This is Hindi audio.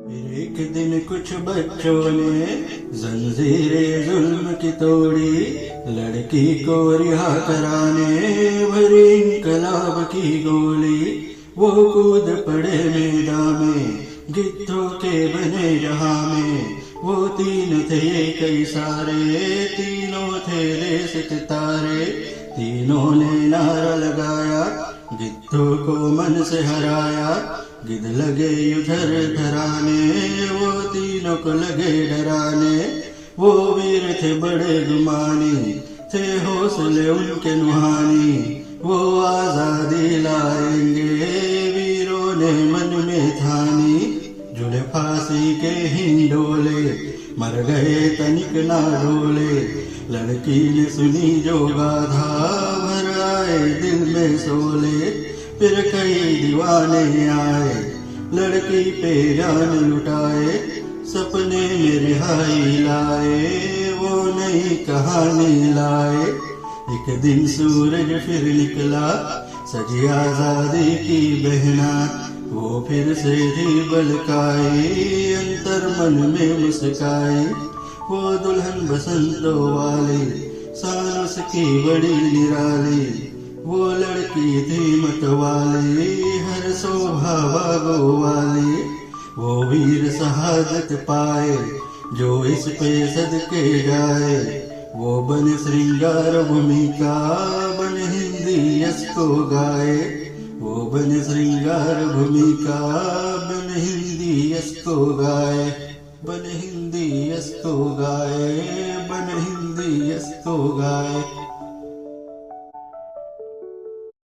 फिर एक दिन कुछ बच्चों ने जंजीरे जुल्म की तोड़ी, लड़की को रिहा कराने भरी इनकलाब की गोली। वो कूद पड़े मैदान में गिद्धों के बने जहां में, वो तीन थे कई सारे, तीनों थे देश के तारे। तीनों ने नारा लगाया, गिद्धों को मन से हराया। गिद्ध लगे उधर धराने, वो तीनों को लगे डराने। वो वीर थे बड़े गुमानी, थे हौसले उनके नुहानी। वो आजादी लाएंगे वीरों ने मन में ठानी। झूले फांसी के हिंडोले, मर गए तनिक ना डोले। लड़की ने सुनी जो गाथा, भर आए दिल में सोले। फिर कई दीवाने आए, लड़की पे जान लुटाए। सपने में रिहाई लाए, वो नई कहानी लाए। एक दिन सूरज फिर निकला, सजी आजादी की बहना। वो फिर से थी बलकाई, अंतर मन में मुस्काई। वो दुल्हन बसंतों वाली, शान उसकी बड़ी निराली। वो लड़की थी मतवाली, हर शोभा बागों वाली। वो वीर शहादत पाए, जो इस पे सदके जाए। वो बन श्रृंगार भूमिका, बन हिंदी यश को गाए। वो बन श्रृंगार भूमिका, बन हिंदी यश को गाए। बन हिंदी यश को गाए, बन हिंदी यश को गाए।